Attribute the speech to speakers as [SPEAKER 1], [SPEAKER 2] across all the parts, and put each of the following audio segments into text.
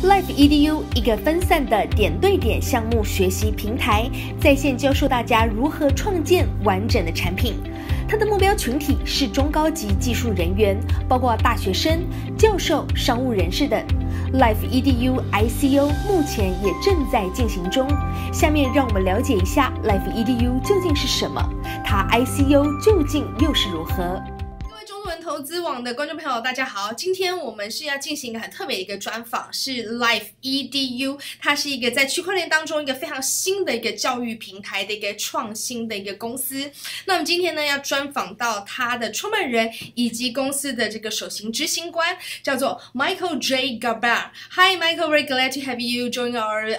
[SPEAKER 1] LiveEDU 一个分散的点对点项目学习平台，在线教授大家如何创建完整的产品。它的目标群体是中高级技术人员，包括大学生、教授、商务人士等。LiveEDU ICO 目前也正在进行中。下面让我们了解一下 LiveEDU 究竟是什么，它 ICO 究竟又是如何。
[SPEAKER 2] 中文投资网的观众朋友，大家好！今天我们是要进行一个很特别的一个专访，是 LiveEDU， 它是一个在区块链当中一个非常新的一个教育平台的一个创新的一个公司。那我们今天呢要专访到它的创办人以及公司的这个首席执行官，叫做 Michael J. Garber。Hi, Michael, we're glad to have you join our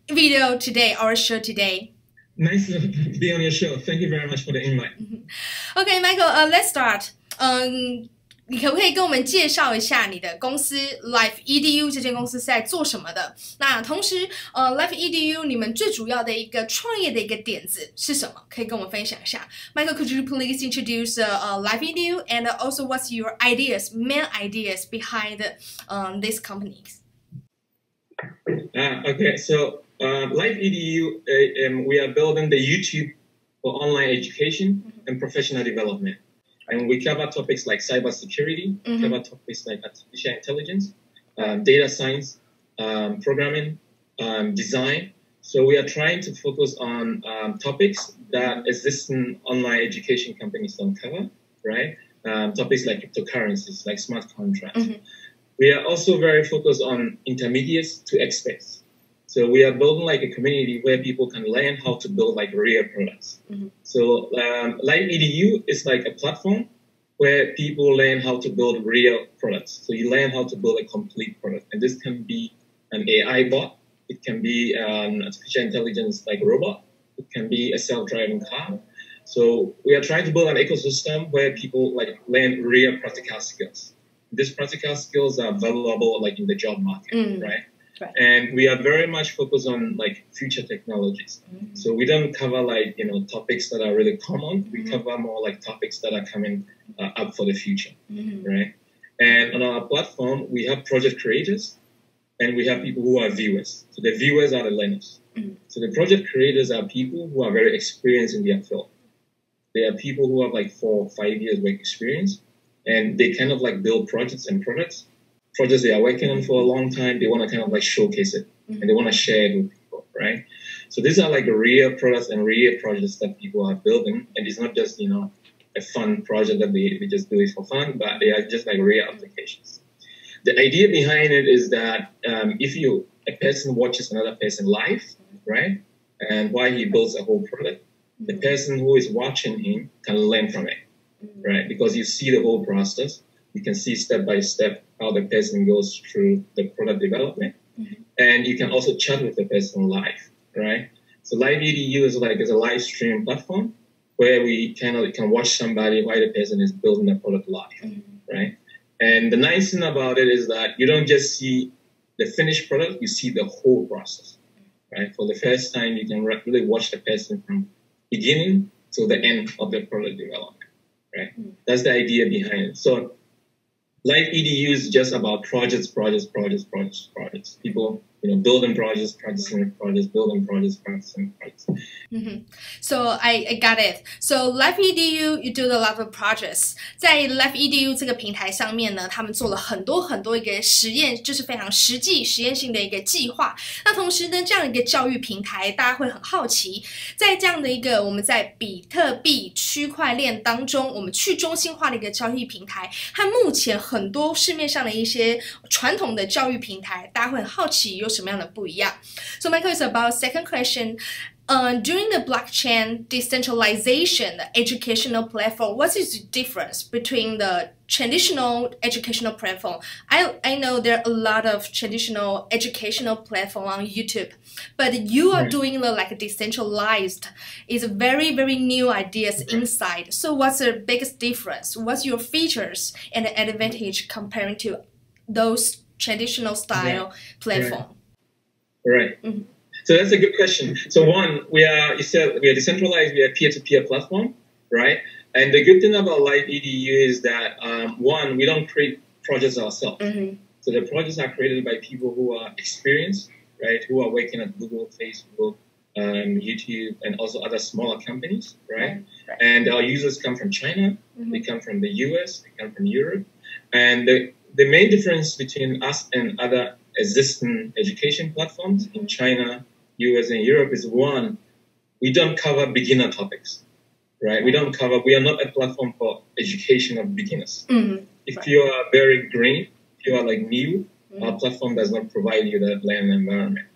[SPEAKER 2] video today, our show today.
[SPEAKER 3] Nice to be on your show. Thank you very much for the invite.
[SPEAKER 2] Okay, Michael, let's start. 你可不可以跟我们介绍一下你的公司 LiveEDU 这间公司是在做什么的？那同时LiveEDU 你们最主要的一个创业的一个点子是什么？可以跟我们分享一下。Michael, could you please introduce LiveEDU and also what's your main ideas behind these companies?
[SPEAKER 3] Okay, so LiveEDU, we are building the YouTube for online education and professional development. And we cover topics like cybersecurity, cover topics like artificial intelligence, data science, programming, design. So we are trying to focus on topics that existing online education companies don't cover, right? Topics like cryptocurrencies, like smart contracts. We are also very focused on intermediates to experts. So we are building like a community where people can learn how to build like real products. So LiveEDU is like a platform where people learn how to build real products. So you learn how to build a complete product. And this can be an AI bot. It can be an artificial intelligence like robot. It can be a self-driving car. So we are trying to build an ecosystem where people like learn real practical skills. These practical skills are valuable like in the job market, right? Right. And we are very much focused on like future technologies. So we don't cover like, topics that are really common. We cover more like topics that are coming up for the future, right? And on our platform, we have project creators and we have people who are viewers. So the viewers are the learners. So the project creators are people who are very experienced in their field. They are people who have like 4 or 5 years work experience and they kind of like build projects and products. Projects they are working on for a long time, they want to kind of like showcase it and they want to share it with people, right? So these are like real products and real projects that people are building, and it's not just a fun project that they just do it for fun, but they are just like real applications. The idea behind it is that if a person watches another person live, right, and while he builds a whole product, the person who is watching him can learn from it, right? Because you see the whole process. You can see step by step how the person goes through the product development. And you can also chat with the person live, right? So LiveEDU is like a live stream platform where we can watch somebody while the person is building the product live, right? And the nice thing about it is that you don't just see the finished product, you see the whole process, right? For the first time, you can really watch the person from beginning to the end of the product development, right? That's the idea behind it. So LiveEDU is just about projects. People, building projects, practicing projects, building projects, practicing projects.
[SPEAKER 2] So I got it. So LiveEDU, you do a lot of projects. 在 LiveEDU 这个平台上面呢，他们做了很多一个实验，就是非常实际实验性的一个计划。那同时呢，这样一个教育平台，大家会很好奇，在这样的一个我们在比特币区块链当中，我们去中心化的一个交易平台，和目前很多市面上的一些传统的教育平台，大家会很好奇有什么样的不一样。So Michael, is about second question. During the blockchain decentralization educational platform, what is the difference between the traditional educational platform? I know there are a lot of traditional educational platform on YouTube, but you are doing the like decentralized. It's very new ideas inside. So what's the biggest difference? What's your features and advantage comparing to those traditional style platform?
[SPEAKER 3] Right. So that's a good question. So one, we are decentralized, we are peer-to-peer platform, right? And the good thing about LiveEDU is that one, we don't create projects ourselves. So the projects are created by people who are experienced, right? Who are working at Google, Facebook, YouTube, and also other smaller companies, right? And our users come from China, they come from the US, they come from Europe. And the main difference between us and other existing education platforms in China, US, and Europe is one, we don't cover beginner topics, right? We are not a platform for education of beginners. If you are very green, if you are like new, our platform does not provide you that learning environment.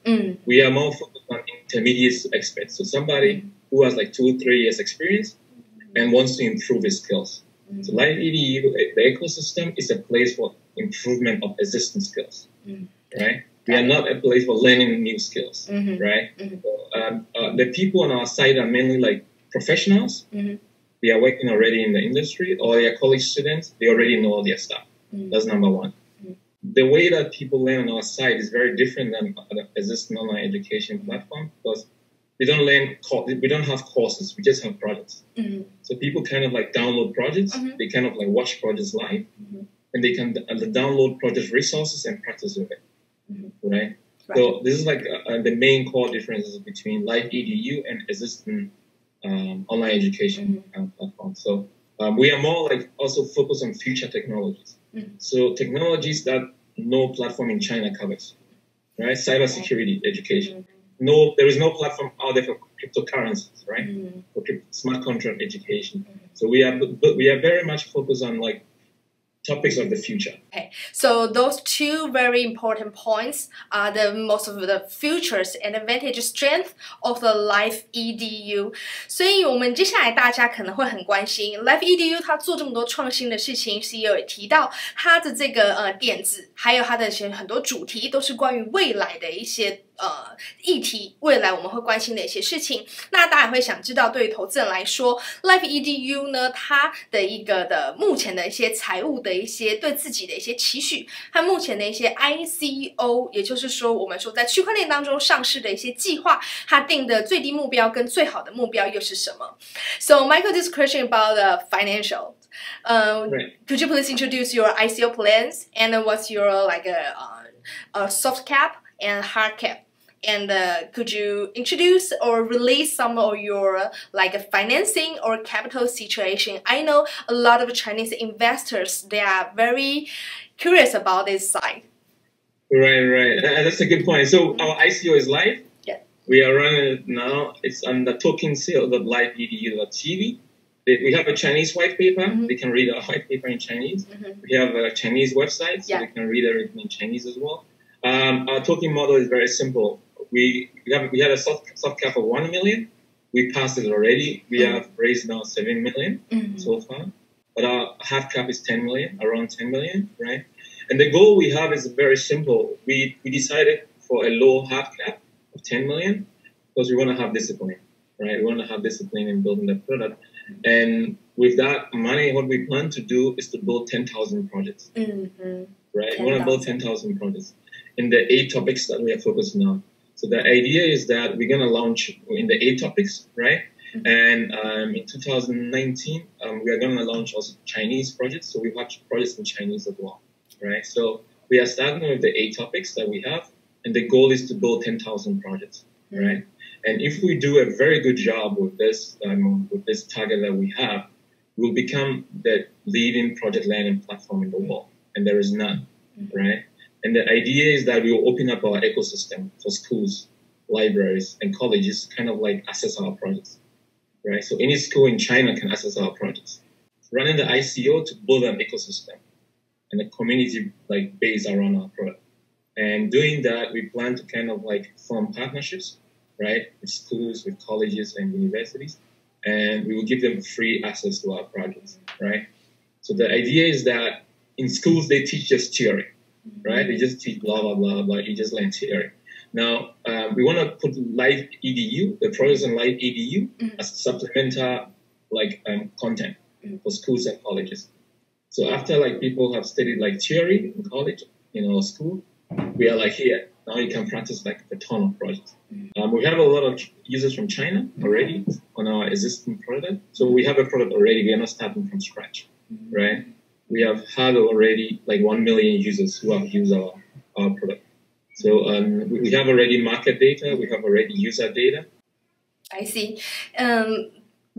[SPEAKER 3] We are more focused on intermediate experts. So somebody who has like 2 or 3 years experience and wants to improve his skills. So LiveEDU, the ecosystem is a place for improvement of existing skills, right? We are not a place for learning new skills, right? So, the people on our site are mainly like professionals. They are working already in the industry, or they are college students. They already know all their stuff. That's number one. The way that people learn on our site is very different than other existing online education platform because we don't have courses, we just have projects. So people kind of like download projects, they kind of like watch projects live, and they can download project resources and practice with it, right? So this is like the main core differences between LiveEDU and existing online education platform. So we are more like also focused on future technologies. So technologies that no platform in China covers, right? Cybersecurity education. There is no platform out there for cryptocurrencies, right? For smart contract education. So we are very much focused on like topics of the future.
[SPEAKER 2] Okay, so those two very important points are the most of the features and advantage strength of the LiveEDU. 所以我们接下来大家可能会很关心 LiveEDU 它做这么多创新的事情 ，CEO 也提到它的这个点子，还有它的很多主题都是关于未来的一些议题，未来我们会关心的一些事情。那大家也会想知道，对于投资人来说 ，LiveEDU 呢，它的一个目前的一些财务的一些对自己的一些期许，和目前的一些 ICO， 也就是说，我们说在区块链当中上市的一些计划，它定的最低目标跟最好的目标又是什么 ？So Michael, this question about the financial. Could you please introduce your ICO plans and what's your like a soft cap and hard cap? And could you introduce or release some of your like financing or capital situation? I know a lot of Chinese investors, they are very curious about this side.
[SPEAKER 3] Right. That's a good point. So our ICO is live.
[SPEAKER 2] Yeah.
[SPEAKER 3] We are running it now. It's on the token sale.liveedu.tv. We have a Chinese white paper. They can read our white paper in Chinese. We have a Chinese website, so they can read everything in Chinese as well. Our token model is very simple. We had a soft cap of 1 million. We passed it already. We have raised now 7 million so far. But our hard cap is 10 million, around 10 million, right? And the goal we have is very simple. We decided for a low hard cap of 10 million because we want to have discipline, right? We want to have discipline in building the product. And with that money, what we plan to do is to build 10,000 projects, right? We want to build 10,000 projects in the 8 topics that we are focusing on. So the idea is that we're going to launch in the 8 topics, right? And in 2019, we are going to launch also Chinese projects. So we have projects in Chinese as well, right? So we are starting with the 8 topics that we have. And the goal is to build 10,000 projects, right? And if we do a very good job with this target that we have, we'll become the leading project learning platform in the world. And there is none, right? And the idea is that we will open up our ecosystem for schools, libraries, and colleges kind of like access our projects, right? So any school in China can access our projects. Running the ICO to build an ecosystem and a community like based around our product. And doing that, we plan to kind of like form partnerships, right? With schools, with colleges and universities. And we will give them free access to our projects, right? So the idea is that in schools, they teach just theory. Right? They just teach blah, blah, blah, blah. You just learn theory. Now, we want to put LiveEDU, the projects on LiveEDU, as supplemental like content for schools and colleges. So after like people have studied like theory in college, school, we are like here. Now you can practice like a ton of projects. We have a lot of users from China already on our existing product. So we have a product already. We are not starting from scratch, right? we have had already like 1 million users who have used our product. So we have already market data, we have already user data.
[SPEAKER 2] I see.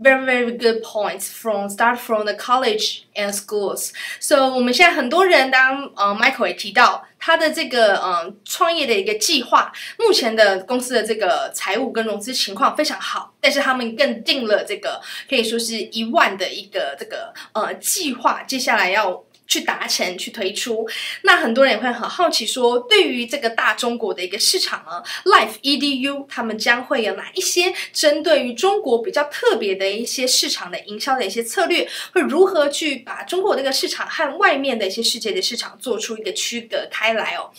[SPEAKER 2] Very, very good points start from the college and schools. So 我们现在很多人，当Michael 也提到他的这个创业的一个计划，目前的公司的这个财务跟融资情况非常好，但是他们更定了这个可以说是1万的一个这个计划，接下来要去达成、去推出。那很多人也会很好奇说，对于这个大中国的一个市场呢 ，LiveEDU 他们将会有哪一些针对于中国比较特别的一些市场的营销的一些策略，会如何去把中国这个市场和外面的一些世界的市场做出一个区隔开来哦。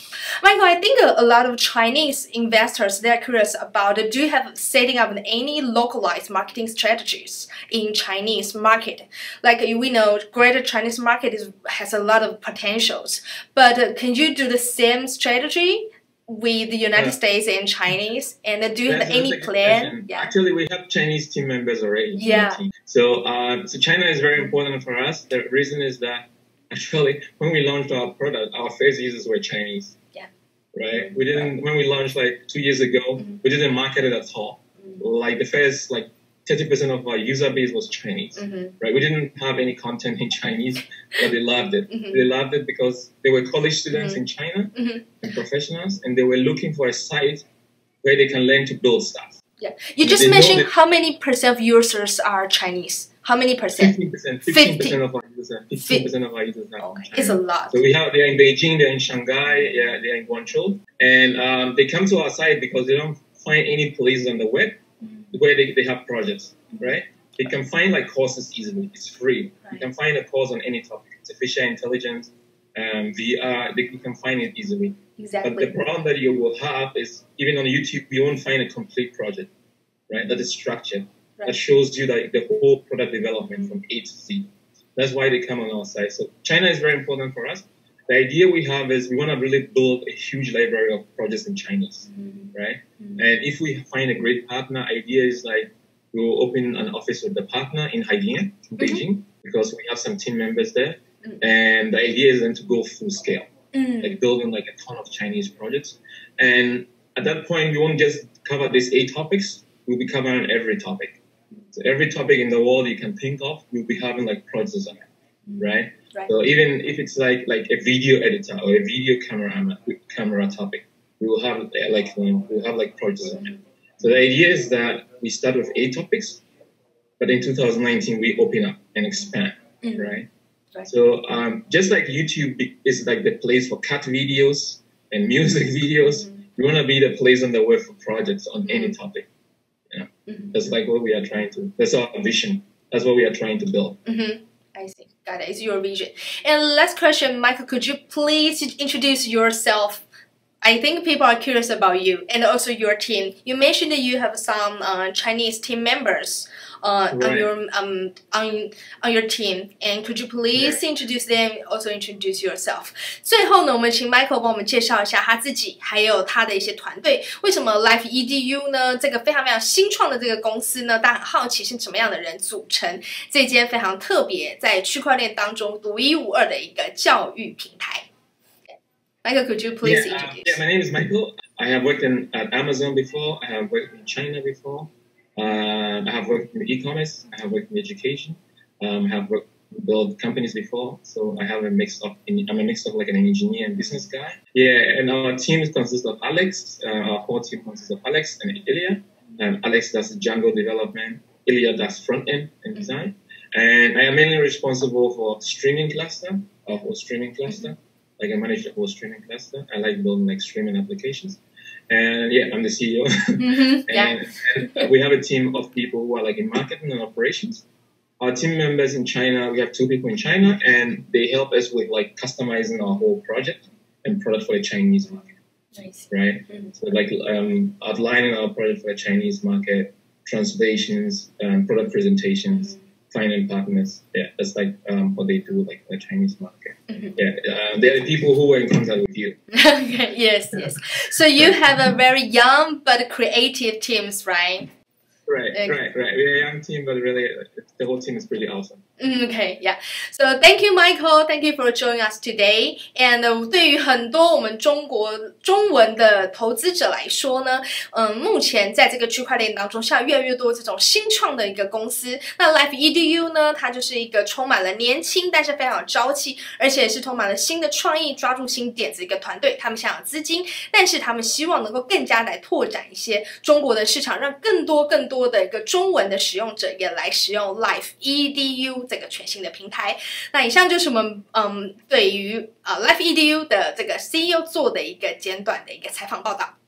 [SPEAKER 2] Michael, I think a lot of Chinese investors they're curious about do you have setting up any localized marketing strategies in Chinese market? Like we know, Greater Chinese market has a lot of potentials, but can you do the same strategy with the United States and Chinese? And do you have any plan?
[SPEAKER 3] Yeah. Actually, we have Chinese team members already.
[SPEAKER 2] Yeah.
[SPEAKER 3] So China is very important for us. The reason is that actually when we launched our product, our first users were Chinese.
[SPEAKER 2] Yeah.
[SPEAKER 3] Right. We didn't when we launched like 2 years ago. We didn't market it at all. Like the first 30% of our user base was Chinese, right? We didn't have any content in Chinese, but they loved it. They loved it because they were college students in China and professionals, and they were looking for a site where they can learn to build stuff.
[SPEAKER 2] Yeah, you just mentioned how many percent of users are Chinese? How many percent?
[SPEAKER 3] 15% of our users. 15% of our users are Chinese.
[SPEAKER 2] It's a lot.
[SPEAKER 3] So they're in Beijing, they're in Shanghai, they're in Guangzhou, and they come to our site because they don't find any places on the web where they have projects, right? They can find courses easily. It's free. Right. You can find a course on any topic. Artificial intelligence, VR, you can find it easily.
[SPEAKER 2] Exactly.
[SPEAKER 3] But the problem that you will have is even on YouTube, you won't find a complete project, right? That is structured. Right. That shows you the whole product development from A to Z. That's why they come on our site. So China is very important for us. The idea we have is we want to really build a huge library of projects in Chinese, right? And if we find a great partner, idea is we will open an office with the partner in Haidian, in Beijing, because we have some team members there. And the idea is then to go full scale, building a ton of Chinese projects. And at that point, we won't just cover these 8 topics. We'll be covering every topic. So every topic in the world you can think of, we'll be having projects on it, right? Right. So even if it's like a video editor or a video camera topic, we will have projects on it. So the idea is that we start with 8 topics, but in 2019 we open up and expand, right? So just like YouTube is the place for cat videos and music videos, we want to be the place on the web for projects on any topic. Yeah, that's what we are trying to. That's our vision. That's what we are trying to build.
[SPEAKER 2] I see. Got it. It's your vision. And last question, Michael, could you please introduce yourself? I think people are curious about you and also your team. You mentioned that you have some Chinese team members on your team, and could you please introduce them? Also introduce yourself. 最后呢，我们请 Michael 帮我们介绍一下他自己，还有他的一些团队。为什么 LiveEDU 呢？这个非常非常新创的这个公司呢，大家很好奇是什么样的人组成这间非常特别，在区块链当中独一无二的一个教育平台。Michael, could you please introduce?
[SPEAKER 3] My name is Michael. I have worked at Amazon before. I have worked in China before. I have worked in e-commerce. I have worked in education. I have built companies before. So I have I'm a mix of an engineer and business guy. Yeah, and our team consists of Alex. Our core team consists of Alex and Ilya. Alex does Django development. Ilya does front end and design. And I am mainly responsible for streaming cluster, our whole streaming cluster. I manage the whole streaming cluster. I like building streaming applications. And yeah, I'm the CEO. And we have a team of people who are in marketing and operations. Our team members in China, we have 2 people in China, and they help us with customizing our whole project and product for the Chinese market.
[SPEAKER 2] Nice.
[SPEAKER 3] Right? So outlining our project for the Chinese market, translations, product presentations, finding partners. Yeah, that's what they do the Chinese market. Yeah, they're the people who were in contact with you.
[SPEAKER 2] Okay, yes. So you have a very young but creative teams, right?
[SPEAKER 3] Right. We're a young team, but really the whole team is pretty awesome.
[SPEAKER 2] Okay, yeah. So thank you, Michael. Thank you for joining us today. And 对于很多我们中国中文的投资者来说呢，目前在这个区块链当中，像越来越多这种新创的一个公司。那 LiveEDU 呢，它就是一个充满了年轻，但是非常有朝气，而且是充满了新的创意，抓住新点子的一个团队。他们想要资金，但是他们希望能够更加来拓展一些中国的市场，让更多的一个中文的使用者也来使用 LiveEDU 这个全新的平台。那以上就是我们对于LiveEDU 的这个 CEO 做的一个简短的一个采访报道。